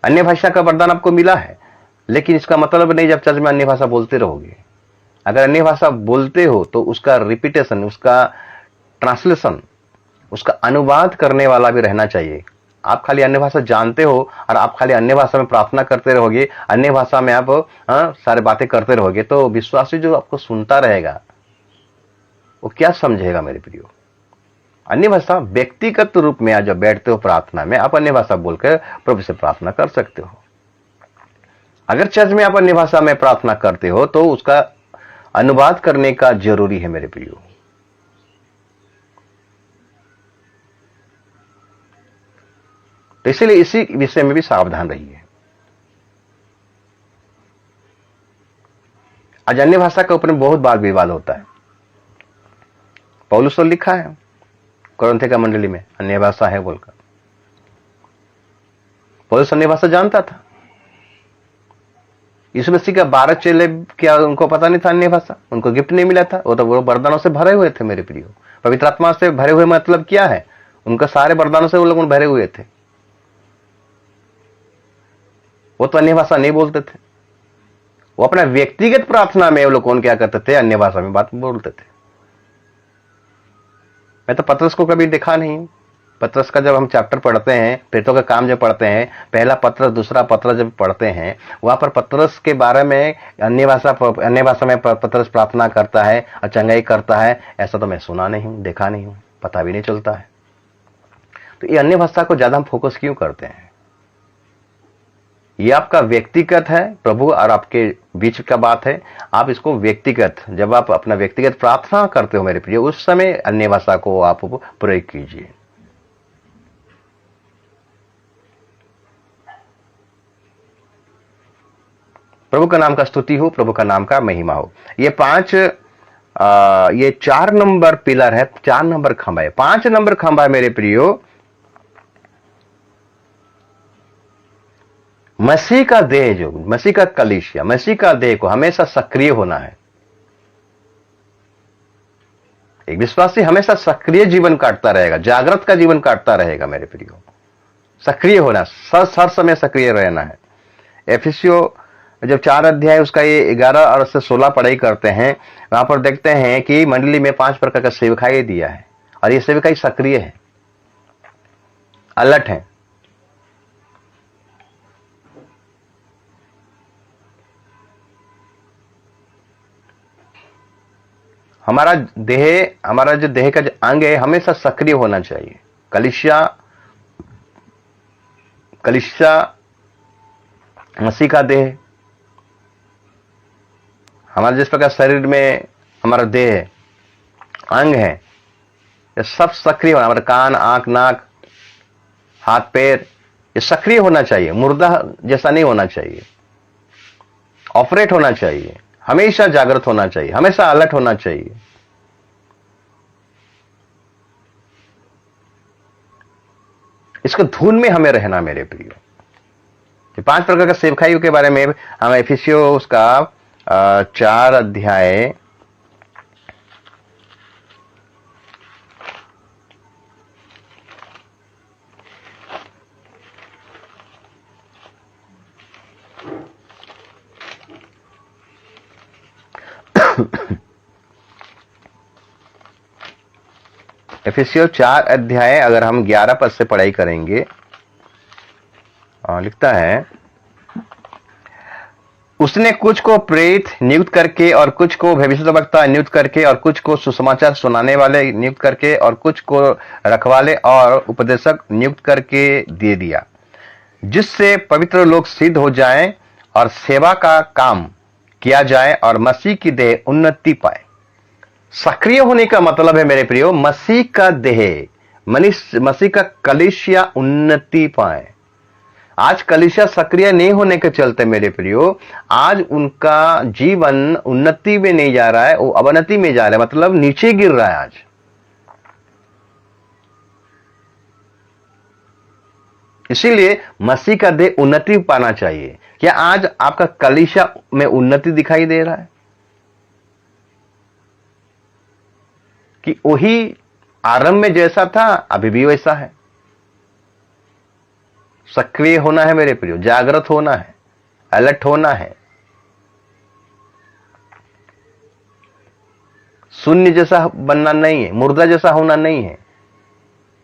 अन्य भाषा का वरदान आपको मिला है, लेकिन इसका मतलब नहीं जब चर्च में अन्य भाषा बोलते रहोगे। अगर अन्य भाषा बोलते हो तो उसका रिपीटेशन, उसका ट्रांसलेशन, उसका अनुवाद करने वाला भी रहना चाहिए। आप खाली अन्य भाषा जानते हो और आप खाली अन्य भाषा में प्रार्थना करते रहोगे, अन्य भाषा में आप सारे बातें करते रहोगे, तो विश्वासी जो आपको सुनता रहेगा वो क्या समझेगा मेरे प्रियो। अन्य भाषा व्यक्तिगत रूप में आज जब बैठते हो प्रार्थना में, आप अन्य भाषा बोलकर प्रभु से प्रार्थना कर सकते हो। अगर चर्च में आप अन्य भाषा में प्रार्थना करते हो तो उसका अनुवाद करने का जरूरी है मेरे प्रियो। तो इसलिए इसी विषय में भी सावधान रहिए। आज अन्य भाषा के ऊपर बहुत बार विवाद होता है। पौलुस ने लिखा है कोरिन्थ का मंडली में, अन्य भाषा है बोलकर। पौलुस अन्य भाषा जानता था। यीशु मसीह का 12 चेले, क्या उनको पता नहीं था अन्य भाषा? उनको गिफ्ट नहीं मिला था? वो तो वरदानों से भरे हुए थे मेरे प्रियो। पवित्र आत्मा से भरे हुए मतलब क्या है? उनका सारे वरदानों से वो लोग भरे हुए थे। वो तो अन्य भाषा नहीं बोलते थे। वो अपना व्यक्तिगत प्रार्थना में वो लोग क्या करते थे? अन्य भाषा में बात बोलते थे। मैं तो पतरस को कभी देखा नहीं। पतरस का जब हम चैप्टर पढ़ते हैं, प्रेरितों का काम जब पढ़ते हैं, पहला पत्र दूसरा पत्र जब पढ़ते हैं, वहां पर पतरस के बारे में अन्य भाषा में पतरस प्रार्थना करता है और चंगाई करता है, ऐसा तो मैं सुना नहीं हूं, देखा नहीं हूं, पता भी नहीं चलता है। तो ये अन्य भाषा को ज्यादा हम फोकस क्यों करते हैं? ये आपका व्यक्तिगत है, प्रभु और आपके बीच का बात है। आप इसको व्यक्तिगत, जब आप अपना व्यक्तिगत प्रार्थना करते हो मेरे प्रिय, उस समय अन्य भाषा को आप प्रयोग कीजिए। प्रभु का नाम का स्तुति हो, प्रभु का नाम का महिमा हो। ये 4 नंबर पिलर है, 4 नंबर खंभा है। 5 नंबर खंभा मेरे प्रियो, मसीह का देह, जो मसीह का कलीसिया, मसीह का देह को हमेशा सक्रिय होना है। एक विश्वासी हमेशा सक्रिय जीवन काटता रहेगा, जागृत का जीवन काटता रहेगा मेरे प्रियो। सक्रिय होना, हर समय सक्रिय रहना है। एफिसियो जब 4 अध्याय उसका ये 11 और से 16 पढ़ाई करते हैं, वहां पर देखते हैं कि मंडली में 5 प्रकार का सेवकाई दिया है, और ये सेवकाई सक्रिय है, अलर्ट है। हमारा जो देह का जो अंग है हमेशा सक्रिय होना चाहिए। कलिसिया मसीह का देह, हमारे जिस प्रकार शरीर में हमारा देह है, अंग है, ये सब सक्रिय होना, हमारे कान, आंख, नाक, हाथ, पैर, ये सक्रिय होना चाहिए, मुर्दा जैसा नहीं होना चाहिए, ऑपरेट होना चाहिए, हमेशा जागृत होना चाहिए, हमेशा अलर्ट होना चाहिए। इसको धुन में हमें रहना मेरे प्रियो। 5 प्रकार का सेवकाइयों के बारे में हम एफिसियो उसका 4 अध्याय एफिसियो 4 अध्याय अगर हम 11 पद से पढ़ाई करेंगे, लिखता है, उसने कुछ को प्रेरित नियुक्त करके, और कुछ को भविष्यद्वक्ता नियुक्त करके, और कुछ को सुसमाचार सुनाने वाले नियुक्त करके, और कुछ को रखवाले और उपदेशक नियुक्त करके दे दिया, जिससे पवित्र लोग सिद्ध हो जाएं और सेवा का काम किया जाए और मसीह की देह उन्नति पाए। सक्रिय होने का मतलब है मेरे प्रियो, मसीह का देह, मसीह का कलीसिया उन्नति पाए। आज कलीसिया सक्रिय नहीं होने के चलते मेरे प्रियो, आज उनका जीवन उन्नति में नहीं जा रहा है, वो अवनति में जा रहा है, मतलब नीचे गिर रहा है। आज इसीलिए मसीह का देह उन्नति पाना चाहिए। क्या आज आपका कलीसिया में उन्नति दिखाई दे रहा है कि वही आरंभ में जैसा था अभी भी वैसा है? सक्रिय होना है मेरे प्रियो, जागृत होना है, अलर्ट होना है, शून्य जैसा बनना नहीं है, मुर्दा जैसा होना नहीं है।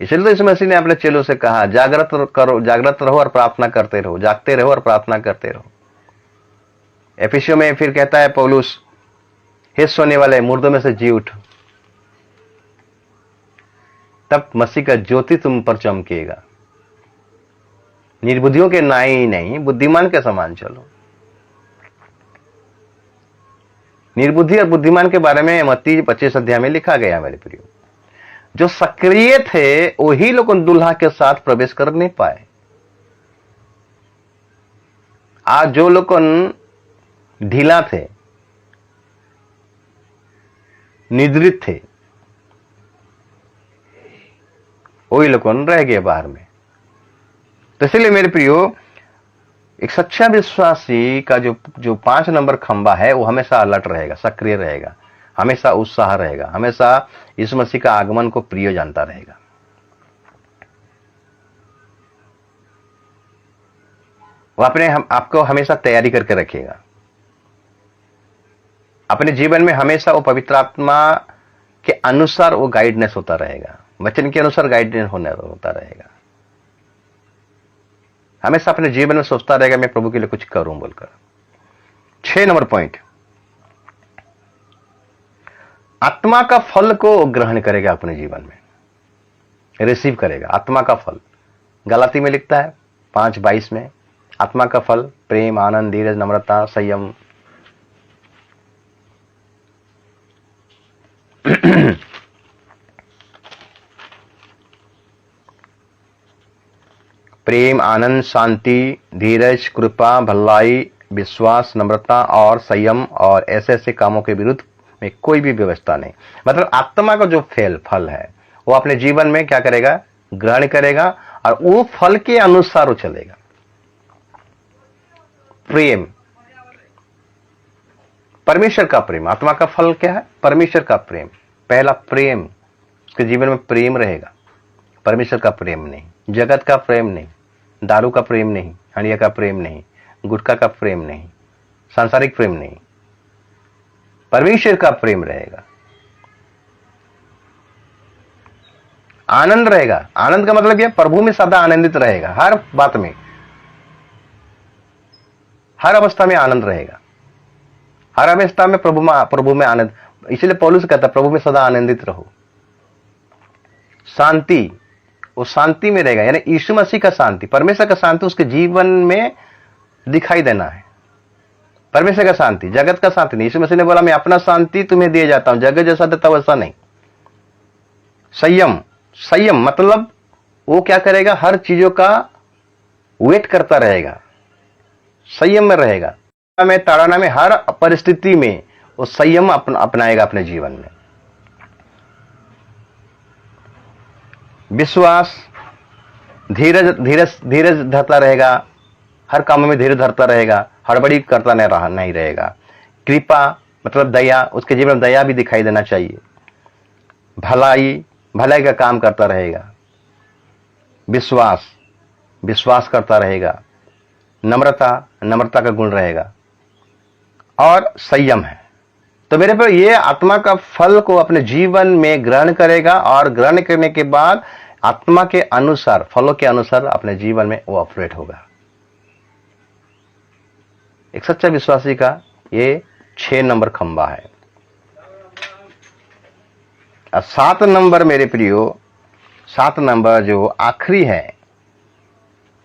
इसलिए तो इस मसीह ने अपने चेलों से कहा, जागृत रहो और प्रार्थना करते रहो, जागते रहो और प्रार्थना करते रहो। एफिसियों में फिर कहता है पौलुस, हे सोने वाले, मुर्दों में से जी उठो, तब मसीह का ज्योति तुम पर चमकेगा। निर्बुद्धियों के नाई नहीं, बुद्धिमान के समान चलो। निर्बुद्धि और बुद्धिमान के बारे में मत्ती 25 अध्याय में लिखा गया मेरे प्रियो। जो सक्रिय थे वही लोग दुल्हा के साथ प्रवेश कर नहीं पाए। आज जो लोग ढीला थे, निद्रित थे, वही लोग रह गए बाहर में। तो इसलिए मेरे प्रियो, एक सच्चा विश्वासी का जो 5 नंबर खंबा है वो हमेशा अलर्ट रहेगा, सक्रिय रहेगा, हमेशा उत्साह रहेगा, हमेशा यीशु मसीह का आगमन को प्रिय जानता रहेगा। वो आपको हमेशा तैयारी करके रखेगा। अपने जीवन में हमेशा वो पवित्र आत्मा के अनुसार वो गाइडनेस होता रहेगा, वचन के अनुसार गाइडनेस होता रहेगा। हमेशा अपने जीवन में सोचता रहेगा मैं प्रभु के लिए कुछ करूं बोलकर। 6 नंबर पॉइंट, आत्मा का फल को ग्रहण करेगा, अपने जीवन में रिसीव करेगा आत्मा का फल। गलाती में लिखता है 5:22 में, आत्मा का फल प्रेम, आनंद, धीरज, नम्रता, संयम। प्रेम, आनंद, शांति, धीरज, कृपा, भलाई, विश्वास, नम्रता और संयम, और ऐसे ऐसे कामों के विरुद्ध में कोई भी व्यवस्था नहीं। मतलब आत्मा का जो फल है वो अपने जीवन में क्या करेगा, ग्रहण करेगा, और वो फल के अनुसार वो चलेगा। प्रेम, परमेश्वर का प्रेम, आत्मा का फल क्या है? परमेश्वर का प्रेम। पहला प्रेम, उसके जीवन में प्रेम रहेगा, परमेश्वर का प्रेम नहीं, जगत का प्रेम नहीं, दारू का प्रेम नहीं, हंडिया का प्रेम नहीं, गुटखा का प्रेम नहीं, सांसारिक प्रेम नहीं, परमेश्वर का प्रेम रहेगा। आनंद रहेगा। आनंद का मतलब यह प्रभु में सदा आनंदित रहेगा, हर बात में, हर अवस्था में आनंद रहेगा, हर अवस्था में प्रभु में आनंद। इसलिए पौलुस कहता है प्रभु में सदा आनंदित रहो। शांति, वो शांति में रहेगा, यानी यीशु मसीह का शांति, परमेश्वर का शांति उसके जीवन में दिखाई देना है। परमेश्वर का शांति, जगत का शांति नहीं। यीशु मसीह ने बोला मैं अपना शांति तुम्हें दिए जाता हूं, जगत जैसा देता वैसा नहीं। संयम, संयम मतलब वो क्या करेगा, हर चीजों का वेट करता रहेगा, संयम में रहेगा, में ताड़ना में, हर परिस्थिति में वो संयम अपनाएगा अपने जीवन में। विश्वास, धीरज धीरज धीरज धरता रहेगा, हर काम में धीरज धरता रहेगा, हड़बड़ी करता नहीं रहेगा। कृपा मतलब दया, उसके जीवन में दया भी दिखाई देना चाहिए। भलाई, भलाई का काम करता रहेगा। विश्वास, विश्वास करता रहेगा। नम्रता, नम्रता का गुण रहेगा। और संयम है। तो मेरे पर ये आत्मा का फल को अपने जीवन में ग्रहण करेगा और ग्रहण करने के बाद आत्मा के अनुसार, फलों के अनुसार अपने जीवन में वो ऑपरेट होगा। एक सच्चा विश्वासी का ये 6 नंबर खंबा है। और 7 नंबर मेरे प्रियो, 7 नंबर जो आखिरी है,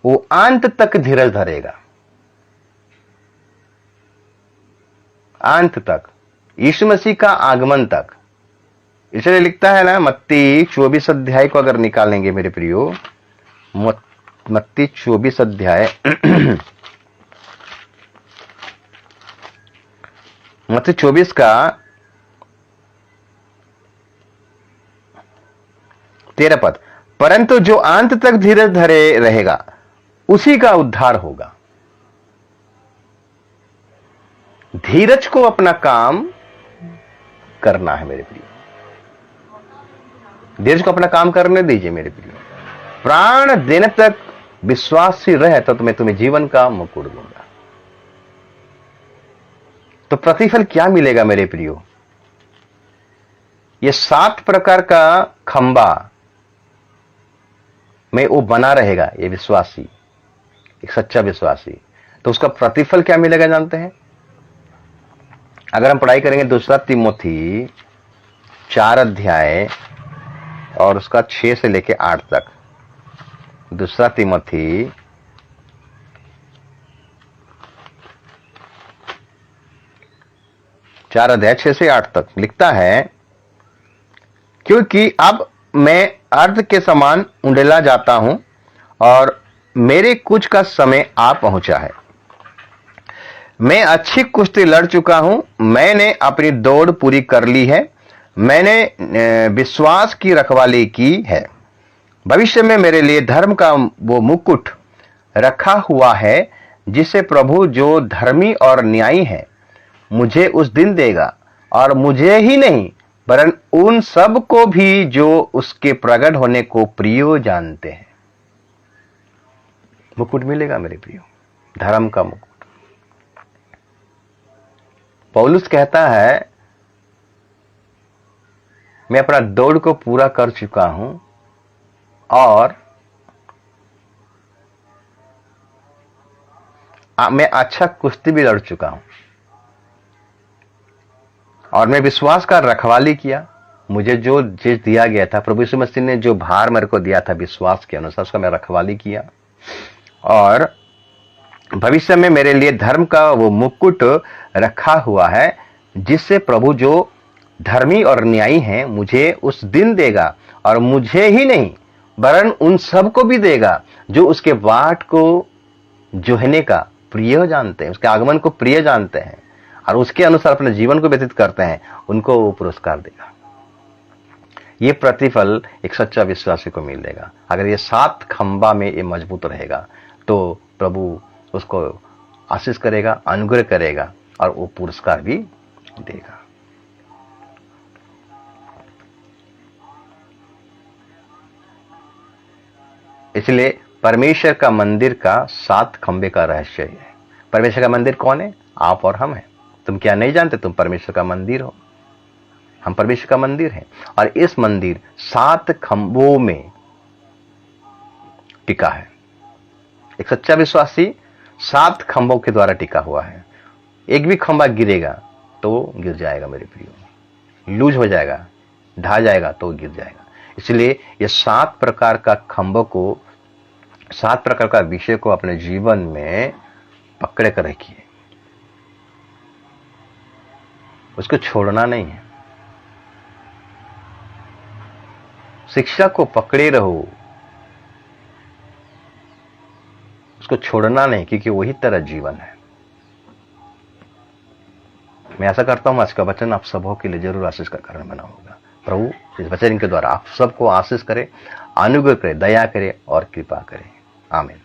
वो अंत तक धीरज धरेगा। अंत तक, यीशु मसीह का आगमन तक। इसलिए लिखता है ना, मत्ती 24 अध्याय को अगर निकालेंगे मेरे प्रियो, मत्ती 24 अध्याय मत्ती 24 का 13 पद, परंतु जो अंत तक धीरज धरे रहेगा उसी का उद्धार होगा। धीरज को अपना काम करना है मेरे प्रिय, धीरज को अपना काम करने दीजिए मेरे प्रिय। प्राण देने तक विश्वासी रहे तो मैं तुम्हें जीवन का मुकुट दूंगा। तो प्रतिफल क्या मिलेगा मेरे प्रियो? ये 7 प्रकार का खंबा में वो बना रहेगा, ये विश्वासी, एक सच्चा विश्वासी। तो उसका प्रतिफल क्या मिलेगा जानते हैं? अगर हम पढ़ाई करेंगे 2 तीमुथी 4 अध्याय और उसका 6 से लेके 8 तक, 2 तीमुथी 4 अध्याय 6 से 8 तक लिखता है, क्योंकि अब मैं अर्ध के समान उंडेला जाता हूं और मेरे कुछ का समय आ पहुंचा है। मैं अच्छी कुश्ती लड़ चुका हूं, मैंने अपनी दौड़ पूरी कर ली है, मैंने विश्वास की रखवाली की है। भविष्य में मेरे लिए धर्म का वो मुकुट रखा हुआ है, जिसे प्रभु जो धर्मी और न्यायी है मुझे उस दिन देगा, और मुझे ही नहीं वरन उन सब को भी जो उसके प्रकट होने को प्रिय जानते हैं। मुकुट मिलेगा मेरे प्रियो, धर्म का मुकुट। पौलुस कहता है, मैं अपना दौड़ को पूरा कर चुका हूं और मैं अच्छा कुश्ती भी लड़ चुका हूं और मैं विश्वास का रखवाली किया। मुझे जो चीज दिया गया था, प्रभु यीशु मसीह ने जो भार मेरे को दिया था विश्वास के अनुसार, उसका मैं रखवाली किया। और भविष्य में मेरे लिए धर्म का वो मुकुट रखा हुआ है, जिससे प्रभु जो धर्मी और न्यायी हैं मुझे उस दिन देगा, और मुझे ही नहीं वरन उन सब को भी देगा जो उसके बाट को जोहने का प्रिय जानते हैं, उसके आगमन को प्रिय जानते हैं और उसके अनुसार अपने जीवन को व्यतीत करते हैं, उनको वो पुरस्कार देगा। ये प्रतिफल एक सच्चा विश्वासी को मिलेगा। अगर ये 7 खंबा में ये मजबूत रहेगा तो प्रभु उसको आशीष करेगा, अनुग्रह करेगा और वो पुरस्कार भी देगा। इसलिए परमेश्वर का मंदिर का 7 खंबे का रहस्य है। परमेश्वर का मंदिर कौन है? आप और हम हैं। तुम क्या नहीं जानते तुम परमेश्वर का मंदिर हो? हम परमेश्वर का मंदिर हैं और इस मंदिर 7 खंभों में टिका है। एक सच्चा विश्वासी 7 खंभों के द्वारा टिका हुआ है। एक भी खंभा गिरेगा तो गिर जाएगा मेरे प्रियो, लूज हो जाएगा, ढा जाएगा तो गिर जाएगा। इसलिए ये 7 प्रकार का खंभों को, 7 प्रकार का विषय को अपने जीवन में पकड़े कर रखिए, उसको छोड़ना नहीं है। शिक्षा को पकड़े रहो, उसको छोड़ना नहीं, क्योंकि वही तेरा जीवन है। मैं आशा करता हूं आज का वचन आप सबों के लिए जरूर आशीष का कारण बना होगा। प्रभु इस वचन के द्वारा आप सबको आशीष करे, अनुग्रह करे, दया करे और कृपा करे। आमीन।